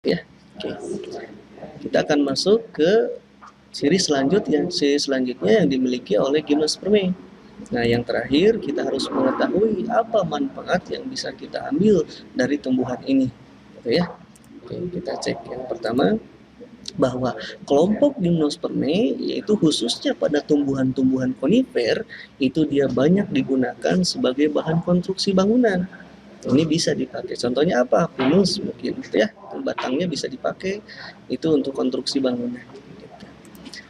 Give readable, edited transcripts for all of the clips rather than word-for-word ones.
Ya, oke. Kita akan masuk ke siri selanjutnya yang dimiliki oleh gimnosperme. Nah, yang terakhir kita harus mengetahui apa manfaat yang bisa kita ambil dari tumbuhan ini, gitu ya. Oke, kita cek yang pertama bahwa kelompok gimnosperme yaitu khususnya pada tumbuhan-tumbuhan konifer itu dia banyak digunakan sebagai bahan konstruksi bangunan. Ini bisa dipakai. Contohnya apa? Pinus mungkin, gitu ya. Batangnya bisa dipakai itu untuk konstruksi bangunan.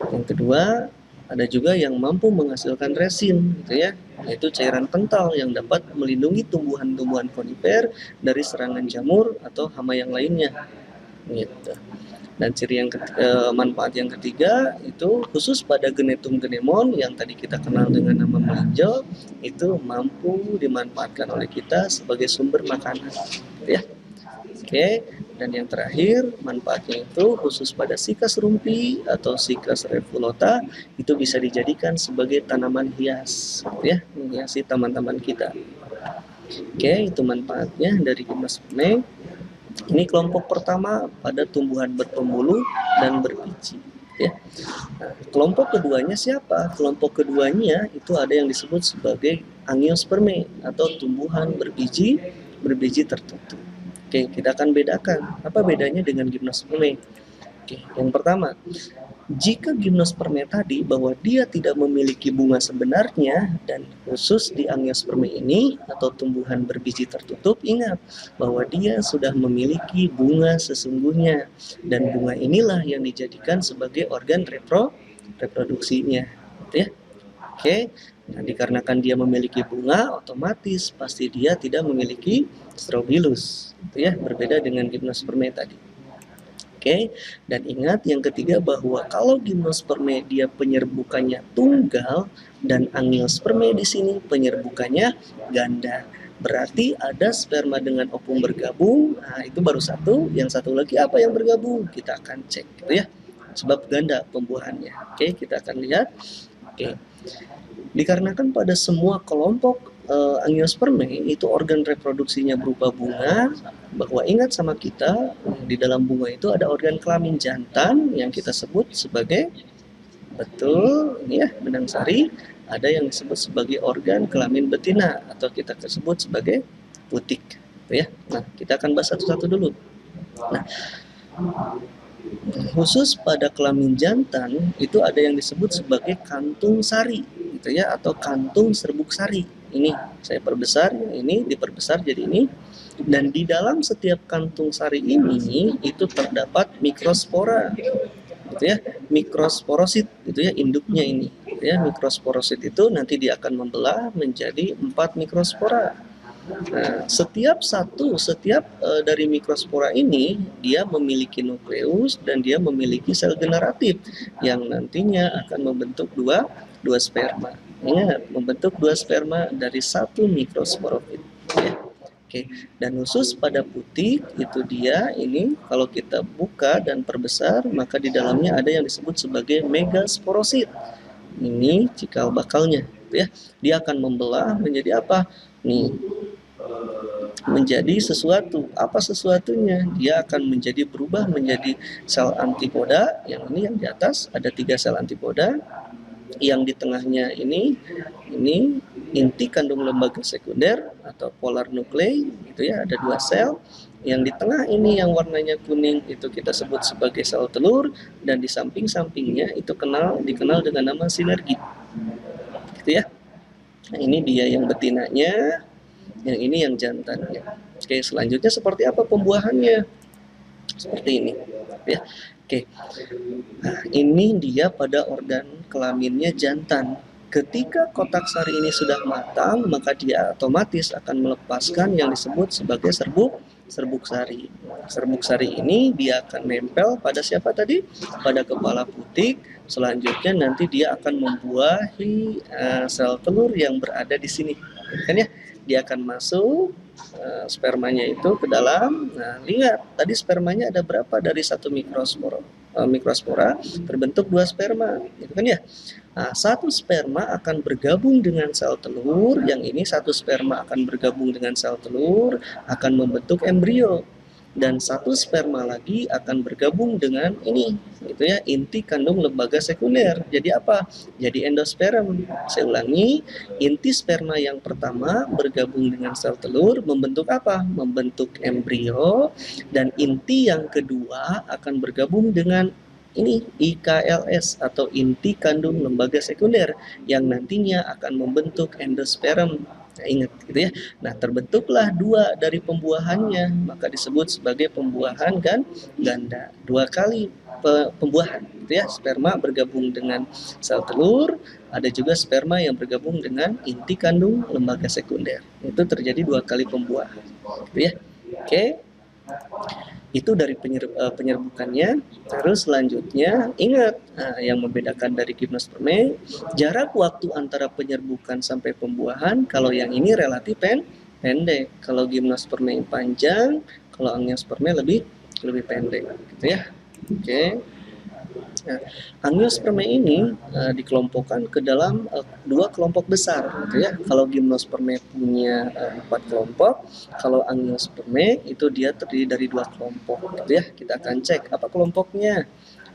Yang kedua, ada juga yang mampu menghasilkan resin, gitu ya, yaitu cairan kental yang dapat melindungi tumbuhan-tumbuhan konifer dari serangan jamur atau hama yang lainnya. Gitu. Dan ciri yang manfaat yang ketiga itu khusus pada Genetum genemon yang tadi kita kenal dengan nama melinjo, itu mampu dimanfaatkan oleh kita sebagai sumber makanan, ya. Oke, dan yang terakhir manfaatnya itu khusus pada Cycas rumpi atau Cycas reculata itu bisa dijadikan sebagai tanaman hias, ya, menghiasi taman-taman kita. Oke, itu manfaatnya dari gimnosperme. Ini kelompok pertama pada tumbuhan berpembuluh dan berbiji. Ya. Nah, kelompok keduanya siapa? Kelompok keduanya itu ada yang disebut sebagai angiosperme atau tumbuhan berbiji tertutup. Oke, kita akan bedakan apa bedanya dengan gimnosperme. Oke, yang pertama, jika gimnosperme tadi bahwa dia tidak memiliki bunga sebenarnya dan khusus di angiosperme ini atau tumbuhan berbiji tertutup, ingat bahwa dia sudah memiliki bunga sesungguhnya dan bunga inilah yang dijadikan sebagai organ reproduksinya, gitu ya. Oke, nah dikarenakan dia memiliki bunga, otomatis pasti dia tidak memiliki strobilus, gitu ya, berbeda dengan gimnosperme tadi. Oke, dan ingat yang ketiga bahwa kalau gimnosperme dia penyerbukannya tunggal dan angiosperme di sini penyerbukannya ganda. Berarti ada sperma dengan ovum bergabung. Nah, itu baru satu, yang satu lagi apa yang bergabung? Kita akan cek, gitu ya. Sebab ganda pembuahannya. Oke, kita akan lihat. Oke. Dikarenakan pada semua kelompok angiosperme itu organ reproduksinya berupa bunga, bahwa ingat sama kita di dalam bunga itu ada organ kelamin jantan yang kita sebut sebagai betul ini ya benang sari, ada yang disebut sebagai organ kelamin betina atau kita sebut sebagai putik, ya. Nah, kita akan bahas satu-satu dulu. Nah, khusus pada kelamin jantan itu ada yang disebut sebagai kantung sari, gitu ya, atau kantung serbuk sari. Ini saya perbesar, ini diperbesar jadi ini. Dan di dalam setiap kantung sari ini itu terdapat mikrospora, gitu ya, mikrosporosit, gitu ya, induknya ini. Ya, mikrosporosit itu nanti dia akan membelah menjadi 4 mikrospora. Nah, setiap dari mikrospora ini dia memiliki nukleus dan dia memiliki sel generatif yang nantinya akan membentuk dua sperma. Ingat, membentuk dua sperma dari satu mikrosporofit. Ya. Oke, dan khusus pada putik itu dia ini kalau kita buka dan perbesar maka di dalamnya ada yang disebut sebagai megasporosit. Ini cikal bakalnya, ya. Dia akan membelah menjadi apa? Nih, menjadi sesuatu. Apa sesuatunya? Dia akan berubah menjadi sel antipoda. Yang ini yang di atas ada 3 sel antipoda. Yang di tengahnya ini inti kandung lembaga sekunder atau polar nuklei, gitu ya, ada 2 sel. Yang di tengah ini yang warnanya kuning itu kita sebut sebagai sel telur, dan di samping-sampingnya itu dikenal dengan nama sinergi, gitu ya. Nah, ini dia yang betinanya, yang ini yang jantannya. Oke, selanjutnya seperti apa pembuahannya? Seperti ini, ya. Oke. Nah, ini dia pada organ kelaminnya jantan. Ketika kotak sari ini sudah matang, maka dia otomatis akan melepaskan yang disebut sebagai serbuk sari. Serbuk sari ini dia akan nempel pada siapa tadi? Pada kepala putik. Selanjutnya nanti dia akan membuahi sel telur yang berada di sini. Kan ya? Dia akan masuk spermanya itu ke dalam. Nah, lihat tadi spermanya ada berapa dari satu mikrospora terbentuk 2 sperma, gitu kan ya. Nah, satu sperma akan bergabung dengan sel telur, yang ini satu sperma akan bergabung dengan sel telur, akan membentuk embrio. dan satu sperma lagi akan bergabung dengan ini, gitu ya, inti kandung lembaga sekunder. Jadi apa? Jadi endosperm. Saya ulangi, inti sperma yang pertama bergabung dengan sel telur membentuk apa? Membentuk embrio, dan inti yang kedua akan bergabung dengan ini IKLS atau inti kandung lembaga sekunder yang nantinya akan membentuk endosperm. Nah, ingat gitu ya. Nah, terbentuklah dua dari pembuahannya, maka disebut sebagai pembuahan kan ganda. Dua kali pembuahan gitu ya. Sperma bergabung dengan sel telur, ada juga sperma yang bergabung dengan inti kandung lembaga sekunder. Itu terjadi dua kali pembuahan. Gitu ya. Oke. Itu dari penyerbukannya. Terus selanjutnya ingat, yang membedakan dari gimnosperme, jarak waktu antara penyerbukan sampai pembuahan. Kalau yang ini relatif pendek, kalau gimnosperme panjang, kalau angiosperme lebih pendek, gitu ya. Oke. Nah, angiosperme ini dikelompokkan ke dalam dua kelompok besar, gitu ya. Kalau gimnosperme punya 4 kelompok, kalau angiosperme itu dia terdiri dari 2 kelompok, gitu ya. Kita akan cek apa kelompoknya.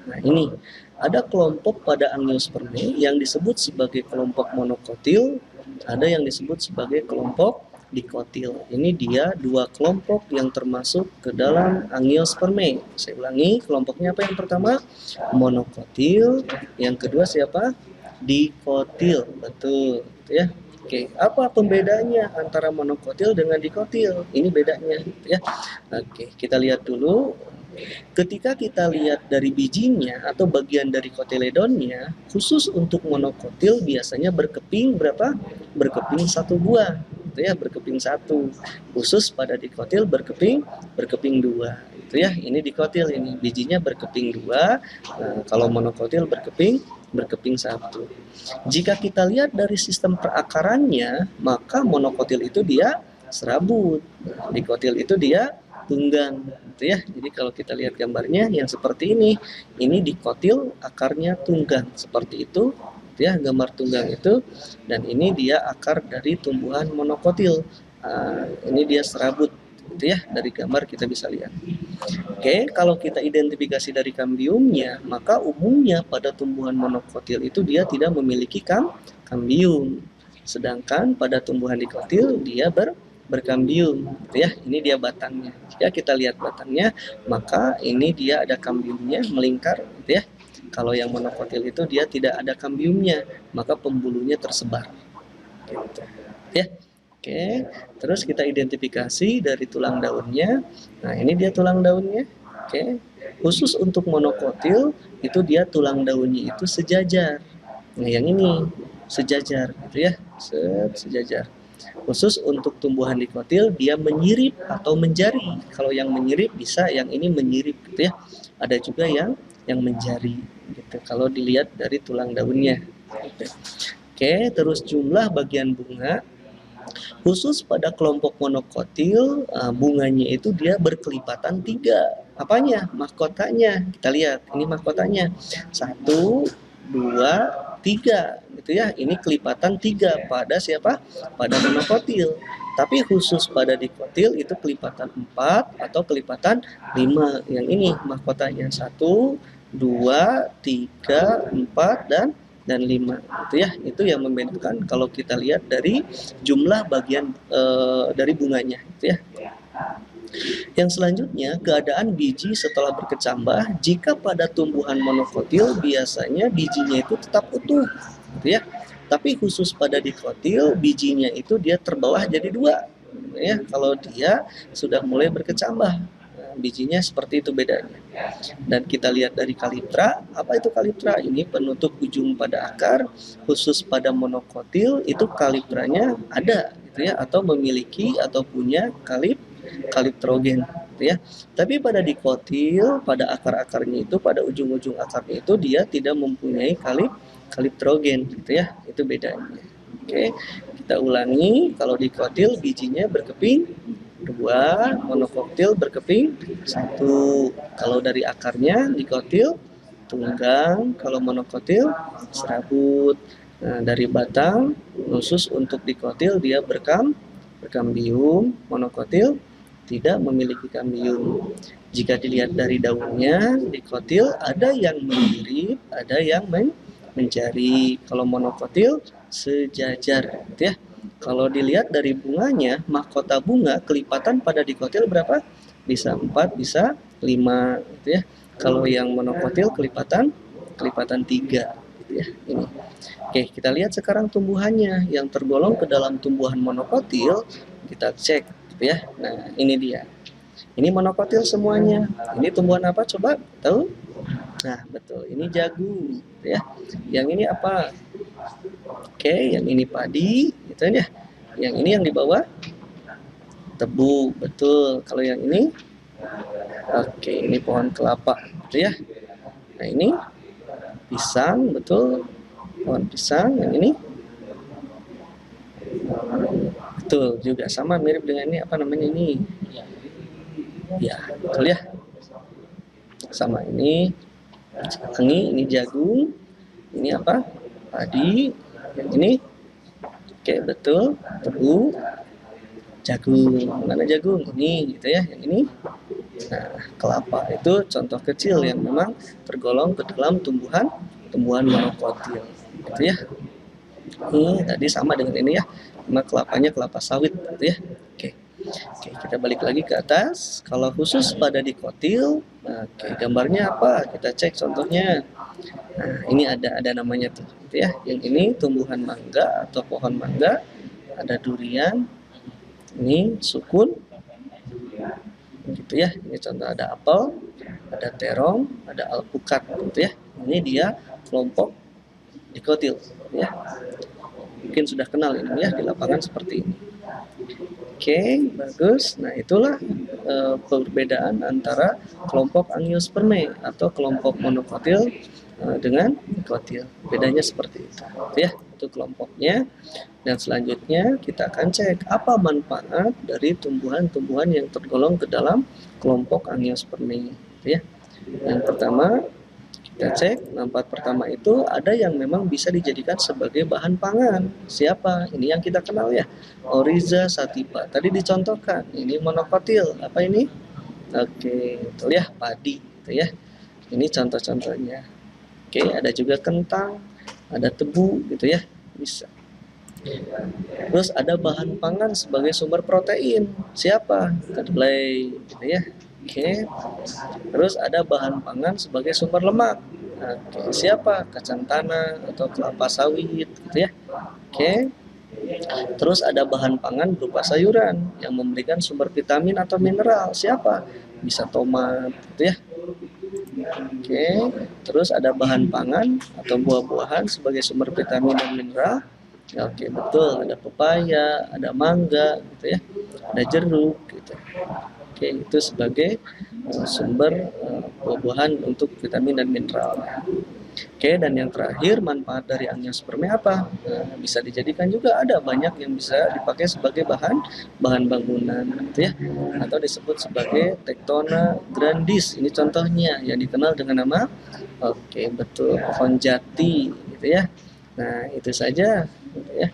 Nah, ini ada kelompok pada angiosperme yang disebut sebagai kelompok monokotil, ada yang disebut sebagai kelompok dikotil. Ini dia dua kelompok yang termasuk ke dalam angiosperme. Saya ulangi, kelompoknya apa yang pertama? Monokotil. Yang kedua siapa? Dikotil. Betul, gitu ya. Oke, apa pembedanya antara monokotil dengan dikotil? Ini bedanya, gitu ya. Oke, kita lihat dulu. Ketika kita lihat dari bijinya atau bagian dari kotiledonnya, khusus untuk monokotil biasanya berkeping berapa? Berkeping 1 buah, gitu ya, berkeping 1. Khusus pada dikotil berkeping 2, gitu ya. Ini dikotil, ini bijinya berkeping 2. Nah, kalau monokotil berkeping 1. Jika kita lihat dari sistem perakarannya, maka monokotil itu dia serabut, dikotil itu dia tunggang, gitu ya. Jadi kalau kita lihat gambarnya yang seperti ini dikotil, akarnya tunggang seperti itu, gitu ya, gambar tunggang itu. Dan ini dia akar dari tumbuhan monokotil. Ini dia serabut, gitu ya. Dari gambar kita bisa lihat. Oke, kalau kita identifikasi dari kambiumnya, maka umumnya pada tumbuhan monokotil itu dia tidak memiliki kambium. Sedangkan pada tumbuhan dikotil dia berkambium, gitu ya. Ini dia batangnya. Jika kita lihat batangnya, maka ini dia ada kambiumnya melingkar, gitu ya. Kalau yang monokotil itu dia tidak ada kambiumnya, maka pembulunya tersebar, gitu ya. Oke, terus kita identifikasi dari tulang daunnya. Nah, ini dia tulang daunnya. Oke, khusus untuk monokotil itu dia tulang daunnya itu sejajar. Nah, yang ini sejajar, gitu ya, sejajar. Khusus untuk tumbuhan dikotil dia menyirip atau menjari. Kalau yang menyirip bisa, yang ini menyirip, gitu ya. Ada juga yang menjari, gitu. Kalau dilihat dari tulang daunnya. Gitu. Oke, terus jumlah bagian bunga. Khusus pada kelompok monokotil, bunganya itu dia berkelipatan 3. Apanya? Mahkotanya. Kita lihat, ini mahkotanya. 1, 2, 3, gitu ya. Ini kelipatan 3 pada siapa? Pada monokotil. Tapi khusus pada dikotil itu kelipatan 4 atau kelipatan 5. Yang ini mahkotanya 1, 2, 3, 4 dan 5, gitu ya. Itu yang membedakan kalau kita lihat dari jumlah bagian dari bunganya, gitu ya. Yang selanjutnya, keadaan biji setelah berkecambah. Jika pada tumbuhan monokotil biasanya bijinya itu tetap utuh, gitu ya. Tapi khusus pada dikotil bijinya itu dia terbelah jadi 2, gitu ya. Kalau dia sudah mulai berkecambah, bijinya seperti itu bedanya. Dan kita lihat dari kaliptra, apa itu kaliptra? Ini penutup ujung pada akar. Khusus pada monokotil itu kalipranya ada, gitu ya, atau memiliki atau punya kaliptrogen, gitu ya. Tapi pada dikotil, pada akar-akarnya itu, pada ujung-ujung akarnya itu dia tidak mempunyai kaliptrogen, gitu ya. Itu bedanya. Oke, kita ulangi. Kalau dikotil bijinya berkeping 2, monokotil berkeping 1. Kalau dari akarnya dikotil tunggang, kalau monokotil serabut. Nah, dari batang khusus untuk dikotil dia berkambium, monokotil tidak memiliki kambium. Jika dilihat dari daunnya, dikotil ada yang mirip, ada yang mencari. Kalau monokotil sejajar, gitu ya. Kalau dilihat dari bunganya, mahkota bunga kelipatan pada dikotil berapa? Bisa 4, bisa 5, gitu ya. Kalau yang monokotil kelipatan 3, gitu ya. Ini. Oke, kita lihat sekarang tumbuhannya yang tergolong ke dalam tumbuhan monokotil, kita cek, gitu ya. Nah, ini dia. Ini monokotil semuanya. Ini tumbuhan apa? Coba tahu? Nah, betul. Ini jagung, gitu ya. Yang ini apa? Oke, yang ini padi, gitu ya. Yang ini yang di bawah tebu, betul. Kalau yang ini, oke, ini pohon kelapa, gitu ya. Nah, ini pisang, betul. Pohon pisang. Yang ini, betul juga sama mirip dengan ini, apa namanya ini? Ya, betul ya. Sama ini ini jagung. Ini apa? Padi. Yang ini, oke, betul, tebu. Jagung, mana jagung? Ini, gitu ya. Yang ini, nah, kelapa. Itu contoh kecil yang memang tergolong ke dalam tumbuhan monokotil, gitu ya. Ini tadi sama dengan ini ya, cuma kelapanya kelapa sawit, gitu ya. Oke, kita balik lagi ke atas. Kalau khusus pada dikotil, oke, gambarnya apa? Kita cek contohnya. Nah, ini ada namanya tuh, gitu ya. Yang ini tumbuhan mangga atau pohon mangga, ada durian, ini sukun, gitu ya. Ini contoh ada apel, ada terong, ada alpukat, gitu ya. Ini dia kelompok dikotil, ya. Mungkin sudah kenal ini ya di lapangan seperti ini. Oke, bagus. Nah, itulah perbedaan antara kelompok Angiospermae atau kelompok monokotil dengan dikotil. Bedanya seperti itu, ya. Itu kelompoknya. Dan selanjutnya kita akan cek apa manfaat dari tumbuhan-tumbuhan yang tergolong ke dalam kelompok Angiospermae, ya. Yang pertama, kita cek, manfaat pertama itu ada yang memang bisa dijadikan sebagai bahan pangan. Siapa? Ini yang kita kenal ya, Oryza sativa. Tadi dicontohkan, ini monokotil. Apa ini? Oke, itu ya, padi, itu ya. Ini contoh-contohnya. Oke, ada juga kentang, ada tebu, gitu ya, bisa. Terus ada bahan pangan sebagai sumber protein. Siapa? Kedelai, gitu ya. Oke. Terus ada bahan pangan sebagai sumber lemak. Oke, siapa? Kacang tanah atau kelapa sawit, gitu ya. Oke. Terus ada bahan pangan berupa sayuran yang memberikan sumber vitamin atau mineral. Siapa? Bisa tomat, gitu ya. Oke. Terus ada bahan pangan atau buah-buahan sebagai sumber vitamin dan mineral. Oke, betul. Ada pepaya, ada mangga, gitu ya. Ada jeruk, gitu. Oke, itu sebagai sumber buah-buahan untuk vitamin dan mineral. Oke, dan yang terakhir manfaat dari Angiospermae apa? Bisa dijadikan juga ada banyak yang bisa dipakai sebagai bahan bangunan, gitu ya, atau disebut sebagai Tectona grandis. Ini contohnya yang dikenal dengan nama, oke, betul, pohon jati, gitu ya. Nah, itu saja, gitu ya.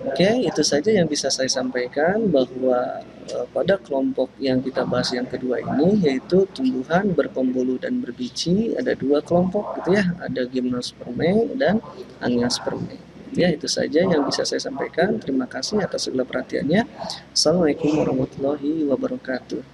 Oke, itu saja yang bisa saya sampaikan bahwa pada kelompok yang kita bahas yang kedua ini, yaitu tumbuhan berpembuluh dan berbiji, ada 2 kelompok, gitu ya, ada Gymnospermae dan Angiospermae. Ya, itu saja yang bisa saya sampaikan. Terima kasih atas segala perhatiannya. Assalamualaikum warahmatullahi wabarakatuh.